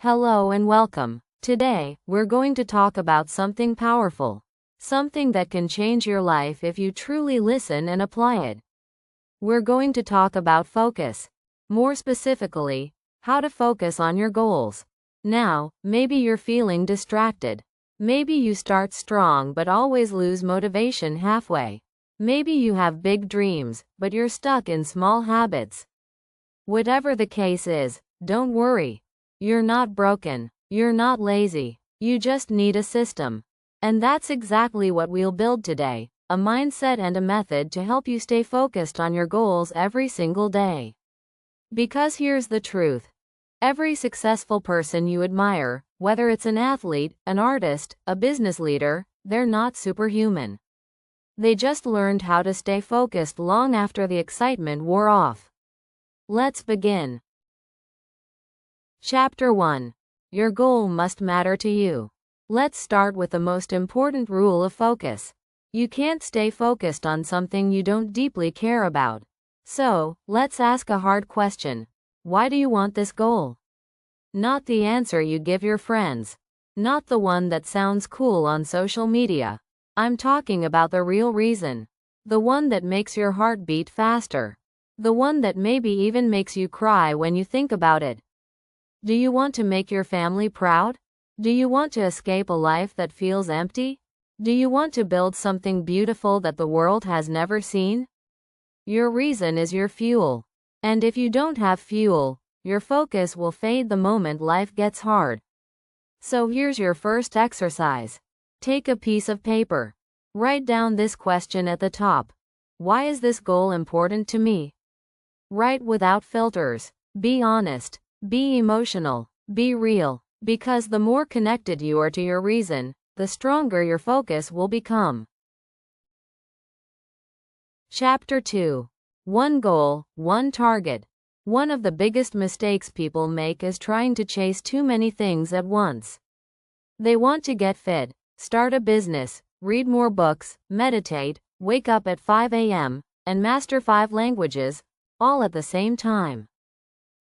Hello and welcome. Today, we're going to talk about something powerful. Something that can change your life if you truly listen and apply it. We're going to talk about focus. More specifically, how to focus on your goals. Now, maybe you're feeling distracted. Maybe you start strong but always lose motivation halfway. Maybe you have big dreams, but you're stuck in small habits. Whatever the case is, don't worry. You're not broken. You're not lazy. You just need a system. And that's exactly what we'll build today, a mindset and a method to help you stay focused on your goals every single day. Because here's the truth. Every successful person you admire, whether it's an athlete, an artist, a business leader, they're not superhuman. They just learned how to stay focused long after the excitement wore off. Let's begin. Chapter 1. Your goal must matter to you. Let's start with the most important rule of focus. You can't stay focused on something you don't deeply care about. So, let's ask a hard question. Why do you want this goal? Not the answer you give your friends. Not the one that sounds cool on social media. I'm talking about the real reason. The one that makes your heart beat faster. The one that maybe even makes you cry when you think about it. Do you want to make your family proud? Do you want to escape a life that feels empty? Do you want to build something beautiful that the world has never seen? Your reason is your fuel. And if you don't have fuel, your focus will fade the moment life gets hard. So here's your first exercise. Take a piece of paper. Write down this question at the top. Why is this goal important to me? Write without filters. Be honest. Be emotional. Be real. Because the more connected you are to your reason, the stronger your focus will become. Chapter 2. One goal, one target. One of the biggest mistakes people make is trying to chase too many things at once. They want to get fit, start a business, read more books, meditate, wake up at 5 a.m., and master 5 languages, all at the same time.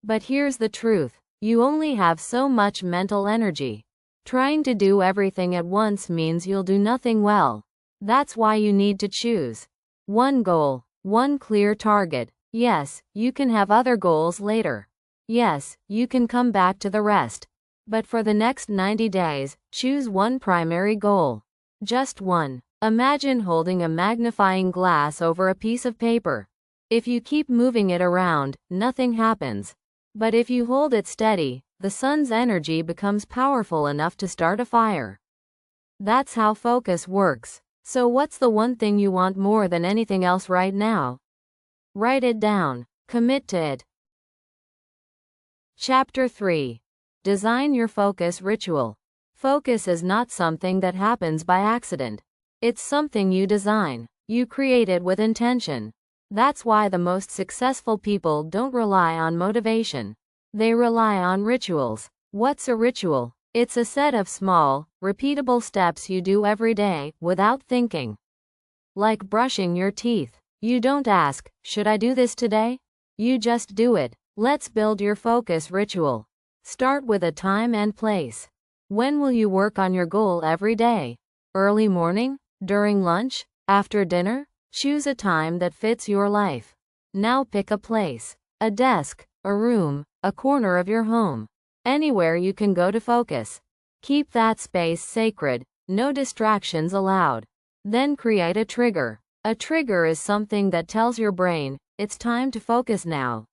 But here's the truth. You only have so much mental energy. Trying to do everything at once means you'll do nothing well. That's why you need to choose. One goal, one clear target. Yes, you can have other goals later. Yes, you can come back to the rest. But for the next 90 days, choose one primary goal. Just one. Imagine holding a magnifying glass over a piece of paper. If you keep moving it around, nothing happens. But if you hold it steady, the sun's energy becomes powerful enough to start a fire. That's how focus works. So what's the one thing you want more than anything else right now? Write it down. Commit to it. Chapter 3. Design your focus ritual. Focus is not something that happens by accident. It's something you design. You create it with intention. That's why the most successful people don't rely on motivation. They rely on rituals. What's a ritual? It's a set of small, repeatable steps you do every day, without thinking. Like brushing your teeth. You don't ask, should I do this today? You just do it. Let's build your focus ritual. Start with a time and place. When will you work on your goal every day? Early morning? During lunch? After dinner? Choose a time that fits your life. Now pick a place. A desk, a room, a corner of your home. Anywhere you can go to focus. Keep that space sacred, no distractions allowed. Then create a trigger. A trigger is something that tells your brain, it's time to focus now.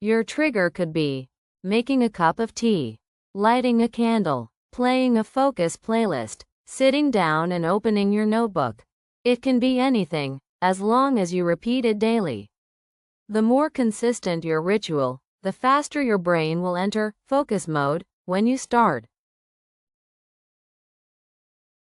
Your trigger could be making a cup of tea, lighting a candle, playing a focus playlist, sitting down and opening your notebook. It can be anything, as long as you repeat it daily. The more consistent your ritual, the faster your brain will enter focus mode when you start.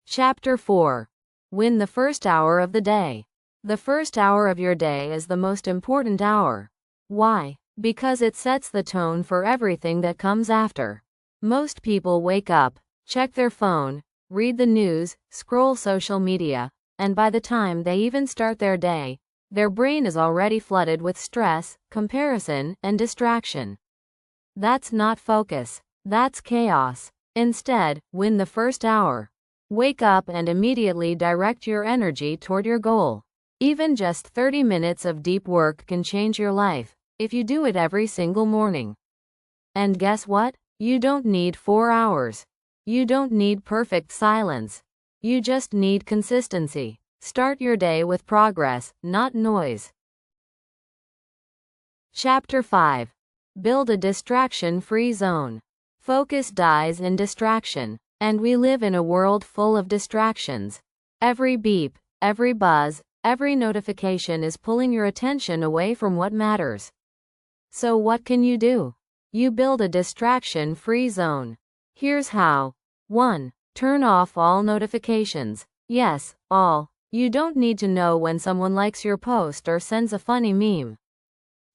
Chapter 4. Win the first hour of the day. The first hour of your day is the most important hour. Why? Because it sets the tone for everything that comes after. Most people wake up, check their phone, read the news, scroll social media, and by the time they even start their day, their brain is already flooded with stress, comparison, and distraction. That's not focus. That's chaos. Instead, win the first hour. Wake up and immediately direct your energy toward your goal. Even just 30 minutes of deep work can change your life if you do it every single morning. And guess what? You don't need 4 hours. You don't need perfect silence. You just need consistency. Start your day with progress, not noise. Chapter 5. Build a distraction-free zone. Focus dies in distraction, and we live in a world full of distractions. Every beep, every buzz, every notification is pulling your attention away from what matters. So what can you do? You build a distraction-free zone. Here's how. 1. Turn off all notifications. Yes, all. You don't need to know when someone likes your post or sends a funny meme.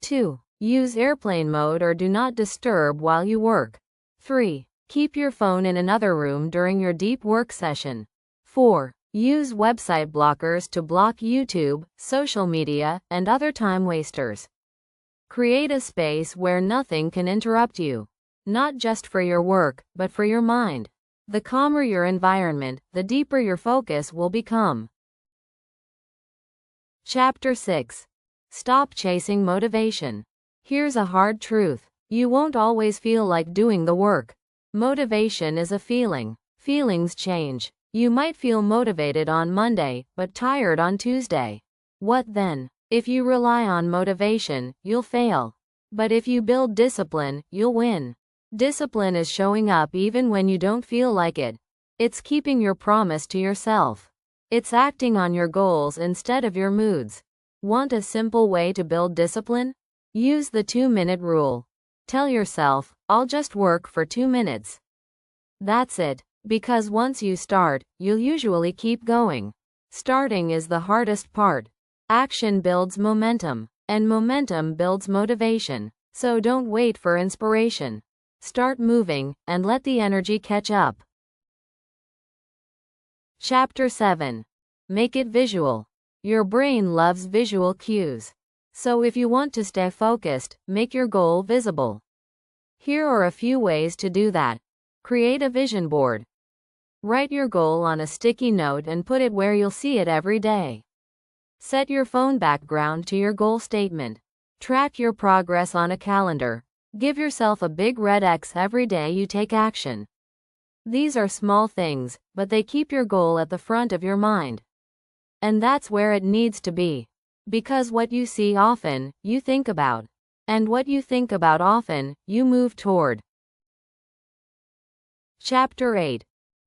2. Use airplane mode or do not disturb while you work. 3. Keep your phone in another room during your deep work session. 4. Use website blockers to block YouTube, social media, and other time wasters. Create a space where nothing can interrupt you. Not just for your work, but for your mind. The calmer your environment, the deeper your focus will become. Chapter 6. Stop chasing motivation. Here's a hard truth. You won't always feel like doing the work. Motivation is a feeling. Feelings change. You might feel motivated on Monday, but tired on Tuesday. What then? If you rely on motivation, you'll fail. But if you build discipline, you'll win. Discipline is showing up even when you don't feel like it. It's keeping your promise to yourself. It's acting on your goals instead of your moods. Want a simple way to build discipline? Use the 2-minute rule. Tell yourself, I'll just work for 2 minutes. That's it. Because once you start, you'll usually keep going. Starting is the hardest part. Action builds momentum, and momentum builds motivation. So don't wait for inspiration. Start moving, and let the energy catch up. Chapter 7. Make it visual. Your brain loves visual cues. So if you want to stay focused, make your goal visible. Here are a few ways to do that. Create a vision board. Write your goal on a sticky note and put it where you'll see it every day. Set your phone background to your goal statement. Track your progress on a calendar. Give yourself a big red X every day you take action. These are small things, but they keep your goal at the front of your mind. And that's where it needs to be. Because what you see often, you think about. And what you think about often, you move toward. Chapter 8.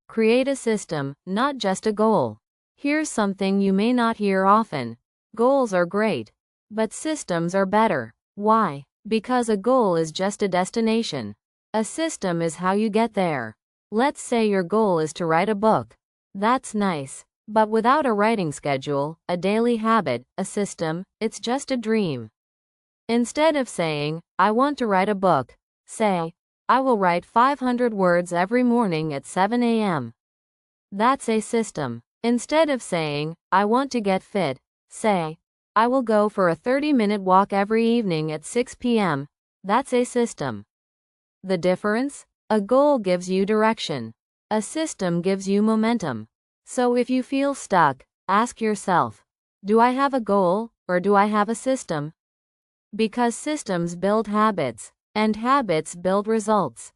Create a system, not just a goal. Here's something you may not hear often. Goals are great, but systems are better. Why? Because a goal is just a destination. A system is how you get there. Let's say your goal is to write a book. That's nice. But without a writing schedule, a daily habit, a system, it's just a dream. Instead of saying, I want to write a book, say, I will write 500 words every morning at 7 a.m. That's a system. Instead of saying, I want to get fit, say, I will go for a 30-minute walk every evening at 6 p.m. That's a system. The difference? A goal gives you direction. A system gives you momentum. So if you feel stuck, ask yourself, do I have a goal, or do I have a system? Because systems build habits, and habits build results.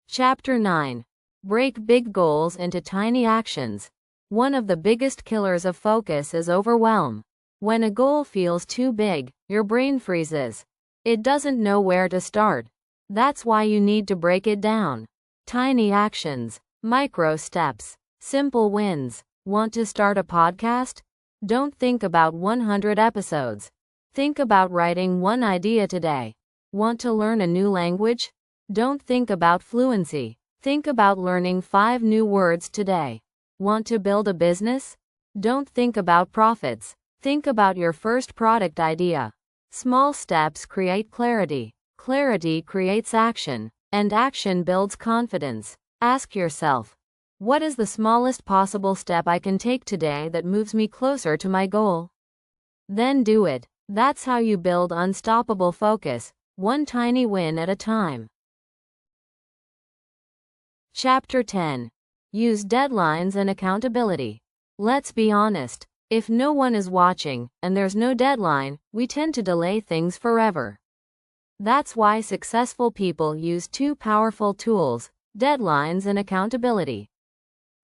Chapter 9. Break big goals into tiny actions. One of the biggest killers of focus is overwhelm. When a goal feels too big, your brain freezes. It doesn't know where to start. That's why you need to break it down. Tiny actions. Micro steps. Simple wins. Want to start a podcast? Don't think about 100 episodes. Think about writing one idea today. Want to learn a new language? Don't think about fluency. Think about learning 5 new words today. Want to build a business? Don't think about profits. Think about your first product idea. Small steps create clarity. Clarity creates action. And action builds confidence. Ask yourself, what is the smallest possible step I can take today that moves me closer to my goal? Then do it. That's how you build unstoppable focus, one tiny win at a time. Chapter 10. Use deadlines and accountability. Let's be honest. If no one is watching, and there's no deadline, we tend to delay things forever. That's why successful people use two powerful tools: deadlines and accountability.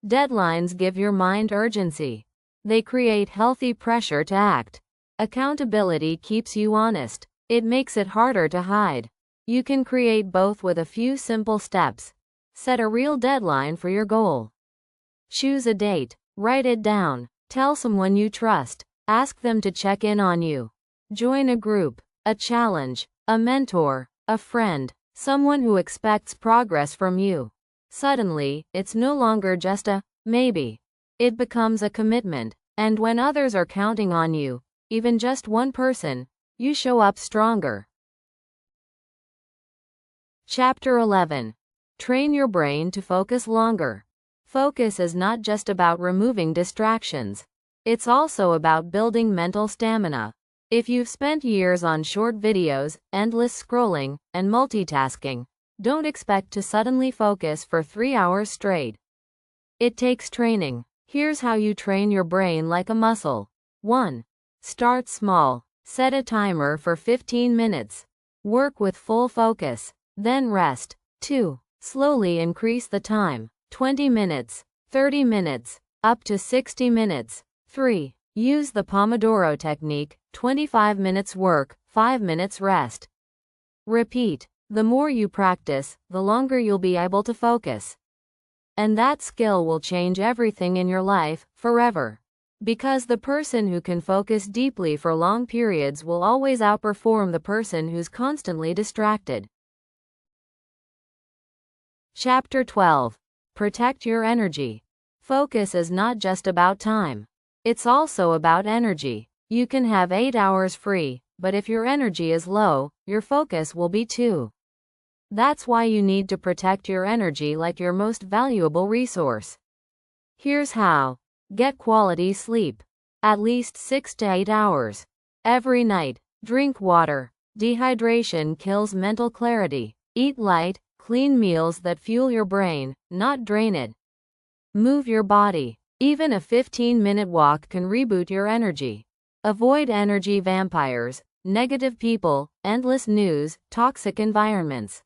Deadlines give your mind urgency. They create healthy pressure to act. Accountability keeps you honest. It makes it harder to hide. You can create both with a few simple steps. Set a real deadline for your goal. Choose a date. Write it down. Tell someone you trust. Ask them to check in on you. Join a group, a challenge, a mentor, a friend, someone who expects progress from you. Suddenly, it's no longer just a maybe. It becomes a commitment. And when others are counting on you, even just one person, you show up stronger. Chapter 11. Train your brain to focus longer. Focus is not just about removing distractions. It's also about building mental stamina. If you've spent years on short videos, endless scrolling, and multitasking, don't expect to suddenly focus for 3 hours straight. It takes training. Here's how you train your brain like a muscle. 1. Start small. Set a timer for 15 minutes. Work with full focus, then rest. 2. Slowly increase the time. 20 minutes, 30 minutes, up to 60 minutes. 3. Use the Pomodoro technique, 25 minutes work, 5 minutes rest. Repeat. The more you practice, the longer you'll be able to focus. And that skill will change everything in your life, forever. Because the person who can focus deeply for long periods will always outperform the person who's constantly distracted. Chapter 12. Protect your energy. Focus is not just about time. It's also about energy. You can have 8 hours free, but if your energy is low, your focus will be too. That's why you need to protect your energy like your most valuable resource. Here's how. Get quality sleep. At least 6 to 8 hours. Every night. Drink water. Dehydration kills mental clarity. Eat light, clean meals that fuel your brain, not drain it. Move your body. Even a 15-minute walk can reboot your energy. Avoid energy vampires, negative people, endless news, toxic environments.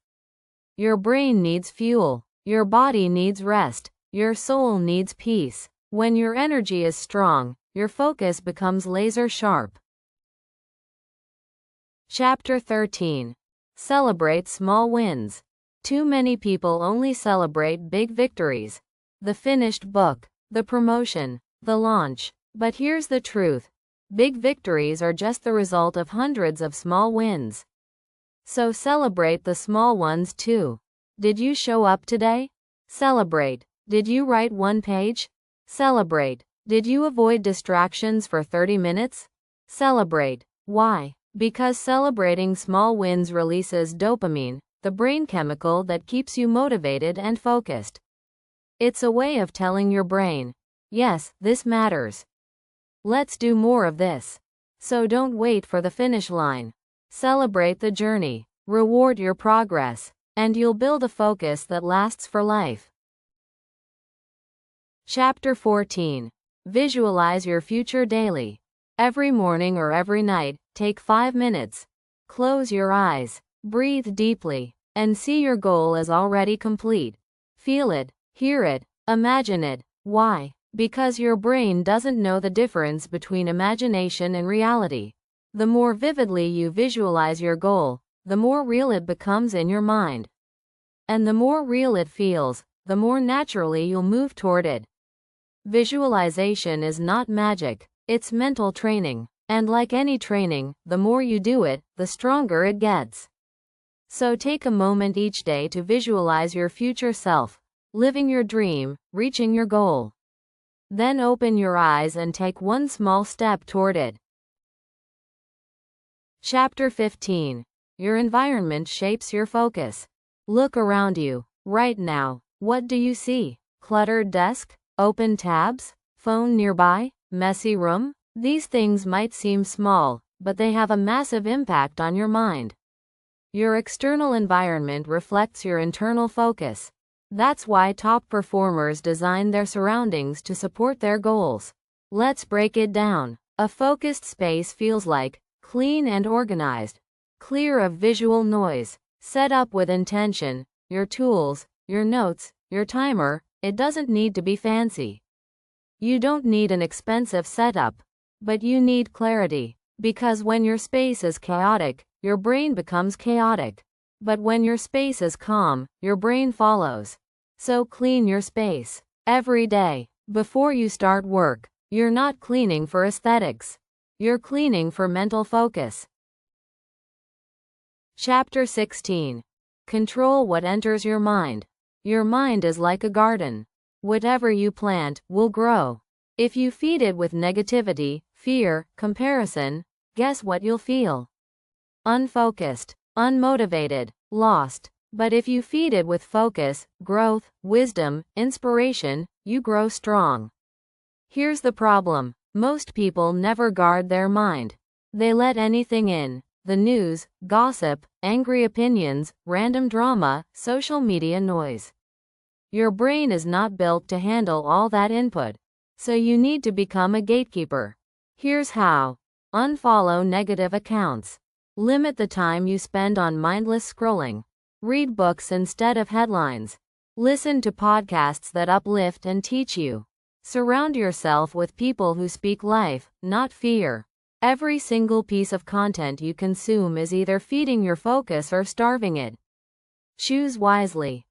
Your brain needs fuel. Your body needs rest. Your soul needs peace. When your energy is strong, your focus becomes laser sharp. Chapter 13. Celebrate small wins. Too many people only celebrate big victories. The finished book, the promotion, the launch. But here's the truth. Big victories are just the result of hundreds of small wins. So celebrate the small ones too. Did you show up today? Celebrate. Did you write one page? Celebrate. Did you avoid distractions for 30 minutes? Celebrate. Why? Because celebrating small wins releases dopamine, the brain chemical that keeps you motivated and focused. It's a way of telling your brain, yes, this matters. Let's do more of this. So don't wait for the finish line. Celebrate the journey, reward your progress, and you'll build a focus that lasts for life. Chapter 14. Visualize your future daily. Every morning or every night, take 5 minutes. Close your eyes, breathe deeply, and see your goal as already complete. Feel it, hear it, imagine it. Why? Because your brain doesn't know the difference between imagination and reality. The more vividly you visualize your goal, the more real it becomes in your mind. And the more real it feels, the more naturally you'll move toward it. Visualization is not magic, it's mental training. And like any training, the more you do it, the stronger it gets. So take a moment each day to visualize your future self, living your dream, reaching your goal. Then open your eyes and take one small step toward it. Chapter 15. Your environment shapes your focus. Look around you, right now. What do you see? Cluttered desk? Open tabs? Phone nearby? Messy room? These things might seem small, but they have a massive impact on your mind. Your external environment reflects your internal focus. That's why top performers design their surroundings to support their goals. Let's break it down. A focused space feels like clean and organized, clear of visual noise, set up with intention. Your tools, your notes, your timer, it doesn't need to be fancy. You don't need an expensive setup, but you need clarity. Because when your space is chaotic, your brain becomes chaotic. But when your space is calm, your brain follows. So clean your space every day. Before you start work, you're not cleaning for aesthetics. You're cleaning for mental focus. Chapter 16. Control what enters your mind. Your mind is like a garden. Whatever you plant will grow. If you feed it with negativity, fear, comparison, guess what you'll feel? Unfocused, unmotivated, lost. But if you feed it with focus, growth, wisdom, inspiration, you grow strong. Here's the problem. Most people never guard their mind. They let anything in. The news, gossip, angry opinions, random drama, social media noise. Your brain is not built to handle all that input. So you need to become a gatekeeper. Here's how. Unfollow negative accounts. Limit the time you spend on mindless scrolling. Read books instead of headlines. Listen to podcasts that uplift and teach you. Surround yourself with people who speak life, not fear. Every single piece of content you consume is either feeding your focus or starving it. Choose wisely.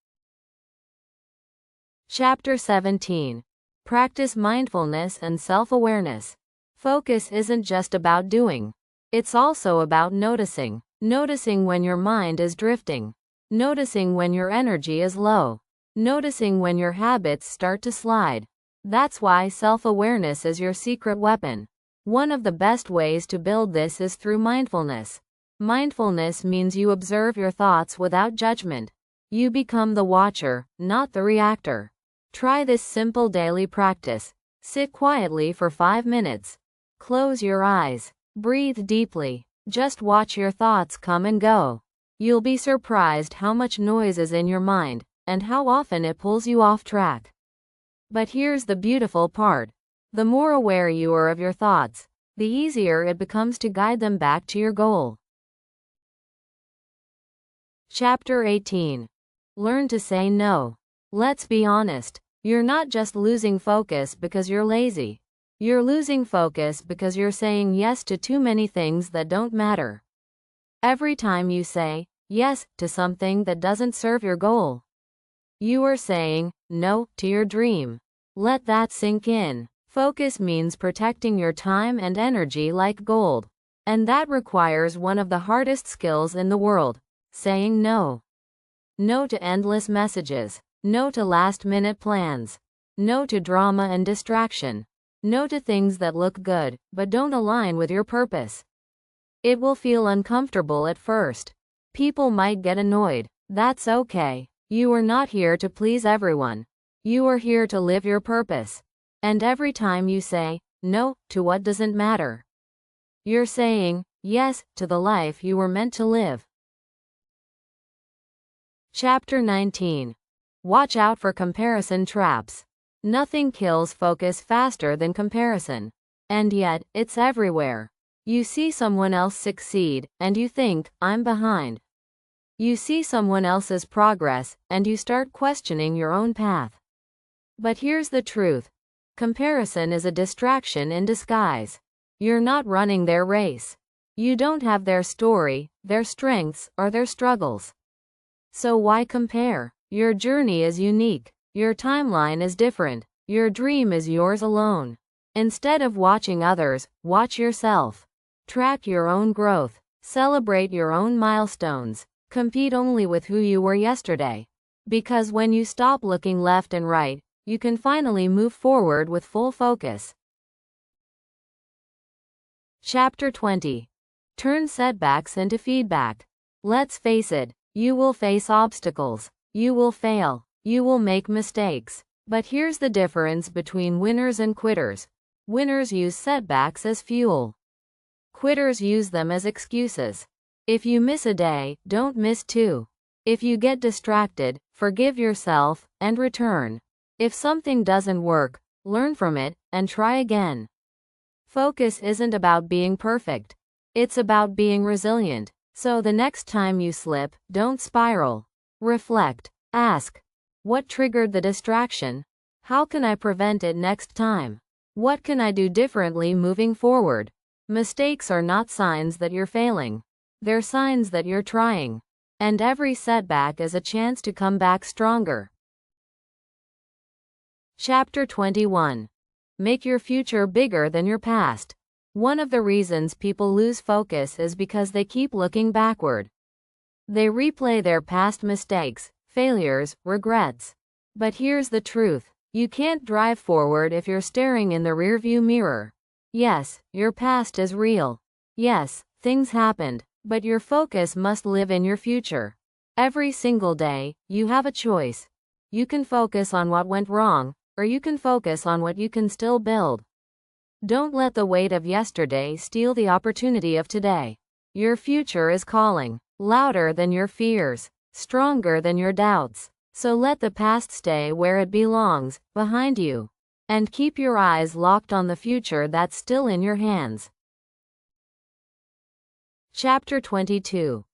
Chapter 17. Practice mindfulness and self-awareness. Focus isn't just about doing. It's also about noticing. Noticing when your mind is drifting. Noticing when your energy is low. Noticing when your habits start to slide. That's why self-awareness is your secret weapon. One of the best ways to build this is through mindfulness. Mindfulness means you observe your thoughts without judgment. You become the watcher, not the reactor. Try this simple daily practice. Sit quietly for 5 minutes. Close your eyes. Breathe deeply. Just watch your thoughts come and go. You'll be surprised how much noise is in your mind, and how often it pulls you off track. But here's the beautiful part. The more aware you are of your thoughts, the easier it becomes to guide them back to your goal. Chapter 18. Learn to say no. Let's be honest. You're not just losing focus because you're lazy. You're losing focus because you're saying yes to too many things that don't matter. Every time you say yes to something that doesn't serve your goal, you are saying no to your dream. Let that sink in. Focus means protecting your time and energy like gold. And that requires one of the hardest skills in the world: saying no. No to endless messages. No to last-minute plans. No to drama and distraction. No to things that look good, but don't align with your purpose. It will feel uncomfortable at first. People might get annoyed. That's okay. You are not here to please everyone. You are here to live your purpose. And every time you say no to what doesn't matter, you're saying yes to the life you were meant to live. Chapter 19. Watch out for comparison traps. Nothing kills focus faster than comparison. And yet, it's everywhere. You see someone else succeed, and you think, I'm behind. You see someone else's progress, and you start questioning your own path. But here's the truth. Comparison is a distraction in disguise. You're not running their race. You don't have their story, their strengths, or their struggles. So why compare? Your journey is unique. Your timeline is different. Your dream is yours alone. Instead of watching others, watch yourself. Track your own growth. Celebrate your own milestones. Compete only with who you were yesterday. Because when you stop looking left and right, you can finally move forward with full focus. Chapter 20. Turn setbacks into feedback. Let's face it, you will face obstacles. You will fail. You will make mistakes. But here's the difference between winners and quitters. Winners use setbacks as fuel. Quitters use them as excuses. If you miss a day, don't miss two. If you get distracted, forgive yourself and return. If something doesn't work, learn from it and try again. Focus isn't about being perfect. It's about being resilient. So the next time you slip, don't spiral. Reflect. Ask, what triggered the distraction? How can I prevent it next time? What can I do differently moving forward? Mistakes are not signs that you're failing. They're signs that you're trying. And every setback is a chance to come back stronger. Chapter 21. Make your future bigger than your past. One of the reasons people lose focus is because they keep looking backward. They replay their past mistakes, failures, regrets. But here's the truth. You can't drive forward if you're staring in the rearview mirror. Yes, your past is real. Yes, things happened, but your focus must live in your future. Every single day, you have a choice. You can focus on what went wrong, or you can focus on what you can still build. Don't let the weight of yesterday steal the opportunity of today. Your future is calling, louder than your fears, stronger than your doubts. So let the past stay where it belongs, behind you. And keep your eyes locked on the future that's still in your hands. Chapter 22.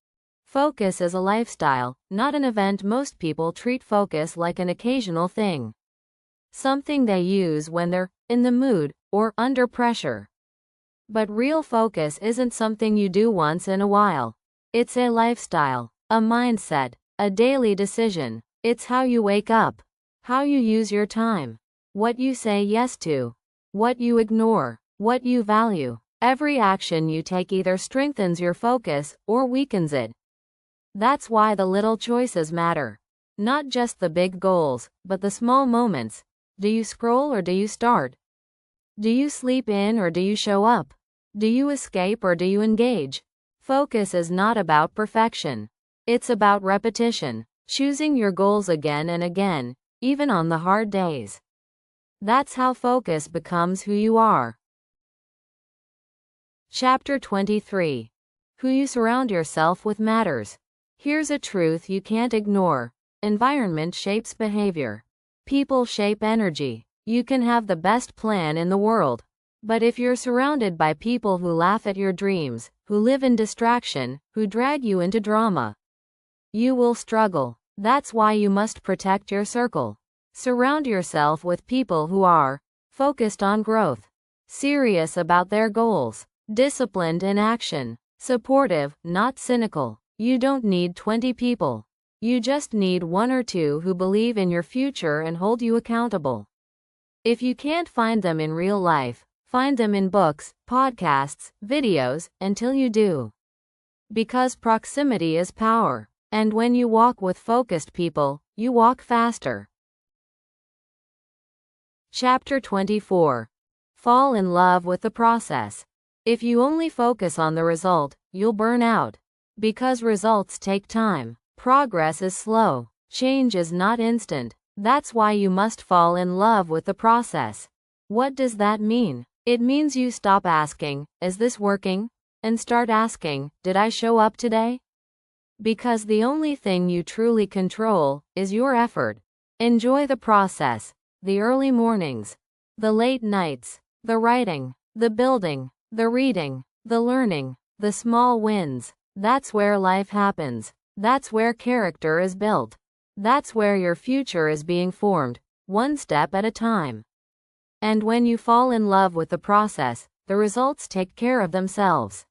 Focus is a lifestyle, not an event. Most people treat focus like an occasional thing. Something they use when they're in the mood or under pressure. But real focus isn't something you do once in a while. It's a lifestyle, a mindset, a daily decision. It's how you wake up, how you use your time, what you say yes to, what you ignore, what you value. Every action you take either strengthens your focus or weakens it. That's why the little choices matter. Not just the big goals, but the small moments. Do you scroll or do you start? Do you sleep in or do you show up? Do you escape or do you engage? Focus is not about perfection. It's about repetition. Choosing your goals again and again, even on the hard days. That's how focus becomes who you are. Chapter 23. Who you surround yourself with matters. Here's a truth you can't ignore. Environment shapes behavior. People shape energy. You can have the best plan in the world. But if you're surrounded by people who laugh at your dreams, who live in distraction, who drag you into drama, you will struggle. That's why you must protect your circle. Surround yourself with people who are focused on growth, serious about their goals, disciplined in action, supportive, not cynical. You don't need 20 people. You just need 1 or 2 who believe in your future and hold you accountable. If you can't find them in real life, find them in books, podcasts, videos, until you do. Because proximity is power. And when you walk with focused people, you walk faster. Chapter 24. Fall in love with the process. If you only focus on the result, you'll burn out. Because results take time. Progress is slow. Change is not instant. That's why you must fall in love with the process. What does that mean? It means you stop asking, is this working? And start asking, did I show up today? Because the only thing you truly control is your effort. Enjoy the process. The early mornings. The late nights. The writing. The building. The reading. The learning. The small wins. That's where life happens. That's where character is built. That's where your future is being formed, one step at a time. And when you fall in love with the process, the results take care of themselves.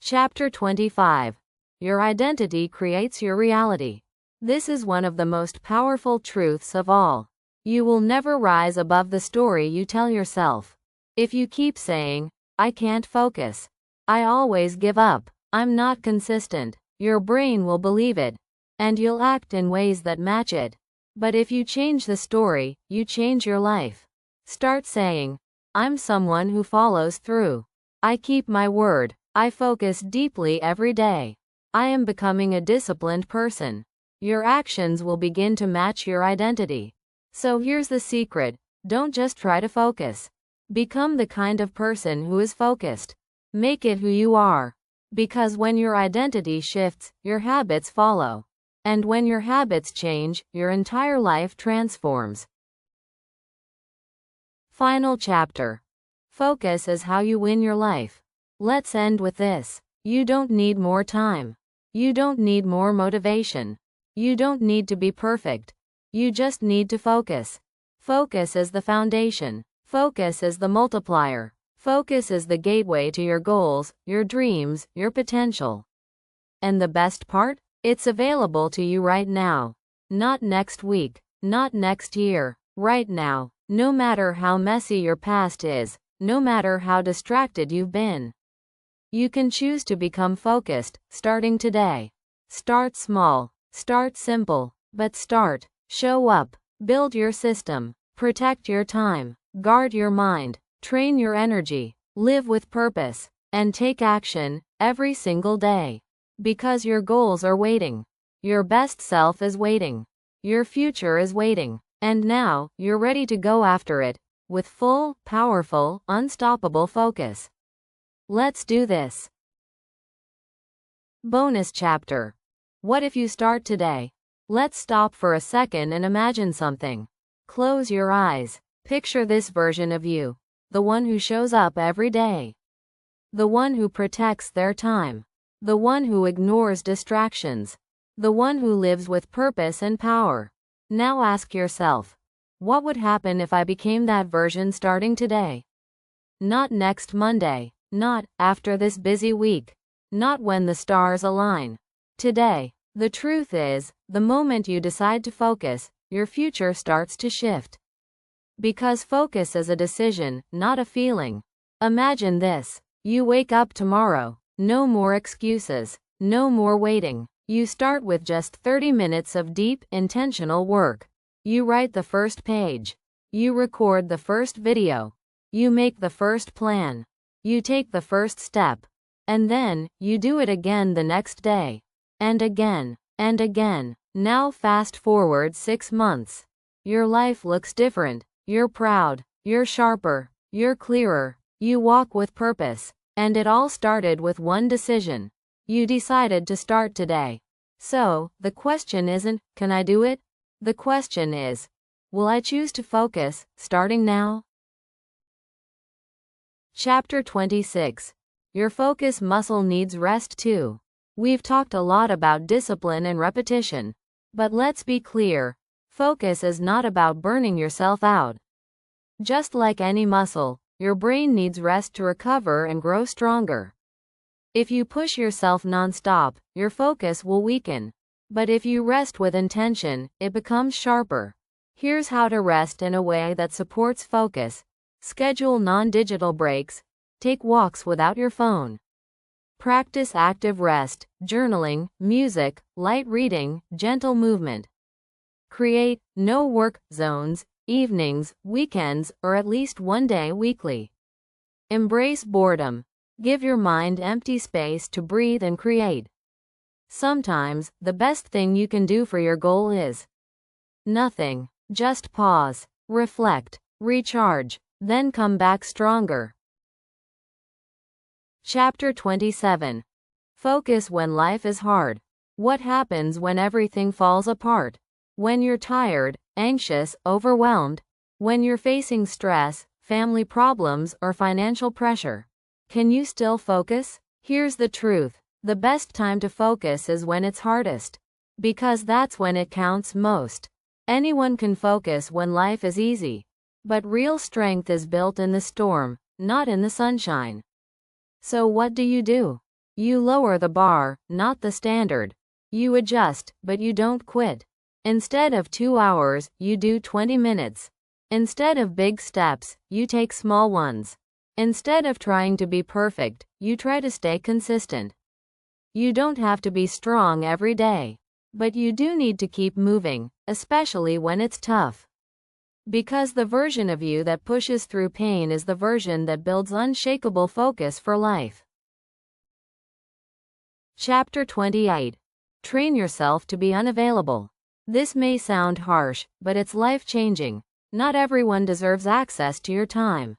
Chapter 25. Your identity creates your reality. This is one of the most powerful truths of all. You will never rise above the story you tell yourself. If you keep saying, I can't focus, I always give up, I'm not consistent, your brain will believe it, and you'll act in ways that match it. But if you change the story, you change your life. Start saying, I'm someone who follows through. I keep my word. I focus deeply every day. I am becoming a disciplined person. Your actions will begin to match your identity. So here's the secret. Don't just try to focus. Become the kind of person who is focused. Make it who you are. Because when your identity shifts, your habits follow. And when your habits change, your entire life transforms. Final chapter. Focus is how you win your life. Let's end with this. You don't need more time. You don't need more motivation. You don't need to be perfect. You just need to focus. Focus is the foundation. Focus is the multiplier. Focus is the gateway to your goals, your dreams, your potential. And the best part? It's available to you right now. Not next week. Not next year. Right now. No matter how messy your past is, no matter how distracted you've been. You can choose to become focused, starting today. Start small. Start simple. But start. Show up. Build your system. Protect your time. Guard your mind. Train your energy. Live with purpose. And take action, every single day. Because your goals are waiting. Your best self is waiting. Your future is waiting. And now, you're ready to go after it. With full, powerful, unstoppable focus. Let's do this. Bonus chapter. What if you start today? Let's stop for a second and imagine something. Close your eyes. Picture this version of you. The one who shows up every day. The one who protects their time. The one who ignores distractions. The one who lives with purpose and power. Now ask yourself, what would happen if I became that version starting today? Not next Monday. Not after this busy week. Not when the stars align. Today. The truth is, the moment you decide to focus, your future starts to shift. Because focus is a decision, not a feeling. Imagine this. You wake up tomorrow. No more excuses. No more waiting. You start with just 30 minutes of deep, intentional work. You write the first page. You record the first video. You make the first plan. You take the first step. And then, you do it again the next day. And again. And again. Now fast forward 6 months. Your life looks different. You're proud. You're sharper. You're clearer. You walk with purpose. And it all started with one decision. You decided to start today. So, the question isn't, can I do it? The question is, will I choose to focus, starting now? Chapter 26. Your focus muscle needs rest too. We've talked a lot about discipline and repetition. But let's be clear. Focus is not about burning yourself out. Just like any muscle, your brain needs rest to recover and grow stronger. If you push yourself non-stop, your focus will weaken. But if you rest with intention, it becomes sharper. Here's how to rest in a way that supports focus. Schedule non-digital breaks. Take walks without your phone. Practice active rest, journaling, music, light reading, gentle movement. Create no-work zones, evenings, weekends, or at least one day weekly. Embrace boredom. Give your mind empty space to breathe and create. Sometimes, the best thing you can do for your goal is nothing. Just pause, reflect, recharge, then come back stronger. Chapter 27. Focus when life is hard. What happens when everything falls apart? When you're tired, anxious, overwhelmed? When you're facing stress, family problems, or financial pressure? Can you still focus? Here's the truth. The best time to focus is when it's hardest. Because that's when it counts most. Anyone can focus when life is easy. But real strength is built in the storm, not in the sunshine. So what do? You lower the bar, not the standard. You adjust, but you don't quit. Instead of 2 hours, you do 20 minutes. Instead of big steps, you take small ones. Instead of trying to be perfect, you try to stay consistent. You don't have to be strong every day. But you do need to keep moving, especially when it's tough. Because the version of you that pushes through pain is the version that builds unshakable focus for life. Chapter 28. Train yourself to be unavailable. This may sound harsh, but it's life-changing. Not everyone deserves access to your time.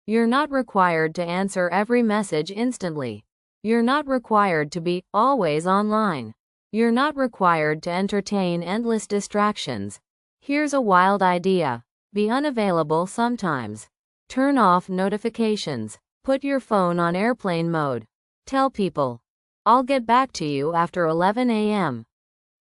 You're not required to answer every message instantly. You're not required to be always online. You're not required to entertain endless distractions. Here's a wild idea. Be unavailable sometimes. Turn off notifications. Put your phone on airplane mode. Tell people, I'll get back to you after 11 a.m.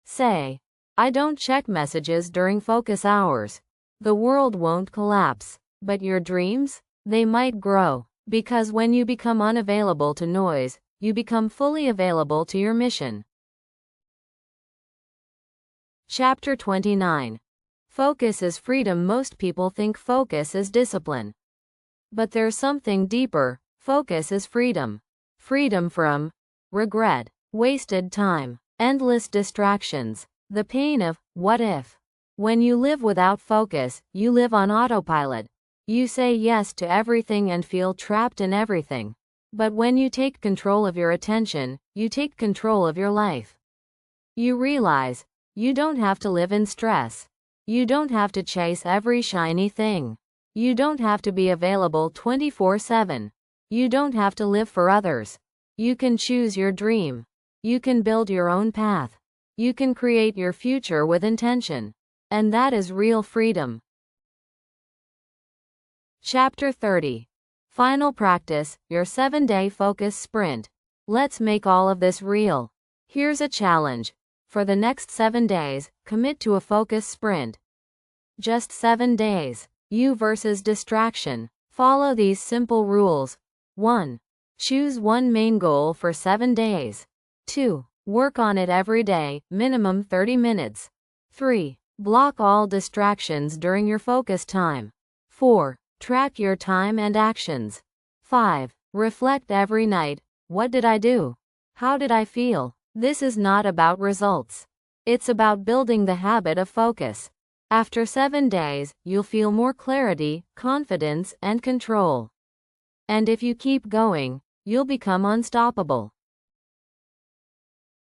Say, I don't check messages during focus hours. The world won't collapse, but your dreams, they might grow. Because when you become unavailable to noise, you become fully available to your mission. Chapter 29. Focus is freedom. Most people think focus is discipline. But there's something deeper. Focus is freedom. Freedom from regret, wasted time, endless distractions, the pain of what if. When you live without focus, you live on autopilot. You say yes to everything and feel trapped in everything. But when you take control of your attention, you take control of your life. You realize, you don't have to live in stress. You don't have to chase every shiny thing. You don't have to be available 24/7. You don't have to live for others. You can choose your dream. You can build your own path. You can create your future with intention. And that is real freedom. Chapter 30. Final practice, your 7-day focus sprint. Let's make all of this real. Here's a challenge. For the next 7 days, commit to a focus sprint. Just 7 days. You versus distraction. Follow these simple rules. 1. Choose one main goal for 7 days. 2. Work on it every day, minimum 30 minutes. 3. Block all distractions during your focus time. 4. Track your time and actions. 5. Reflect every night. What did I do? How did I feel? This is not about results. It's about building the habit of focus. After 7 days, you'll feel more clarity, confidence, and control. And if you keep going, you'll become unstoppable.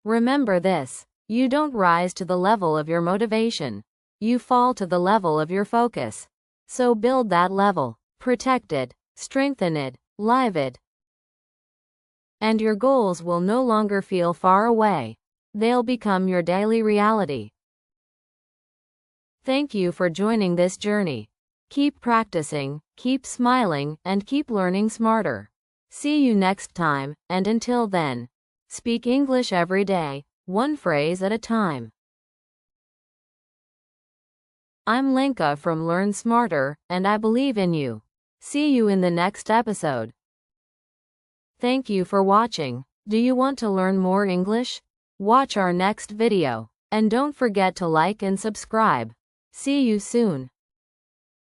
Remember this. You don't rise to the level of your motivation. You fall to the level of your focus. So build that level, protect it, strengthen it, live it. And your goals will no longer feel far away. They'll become your daily reality. Thank you for joining this journey. Keep practicing, keep smiling, and keep learning smarter. See you next time, and until then, speak English every day, one phrase at a time. I'm Lenka from Learn Smarter, and I believe in you. See you in the next episode. Thank you for watching. Do you want to learn more English? Watch our next video. And don't forget to like and subscribe. See you soon.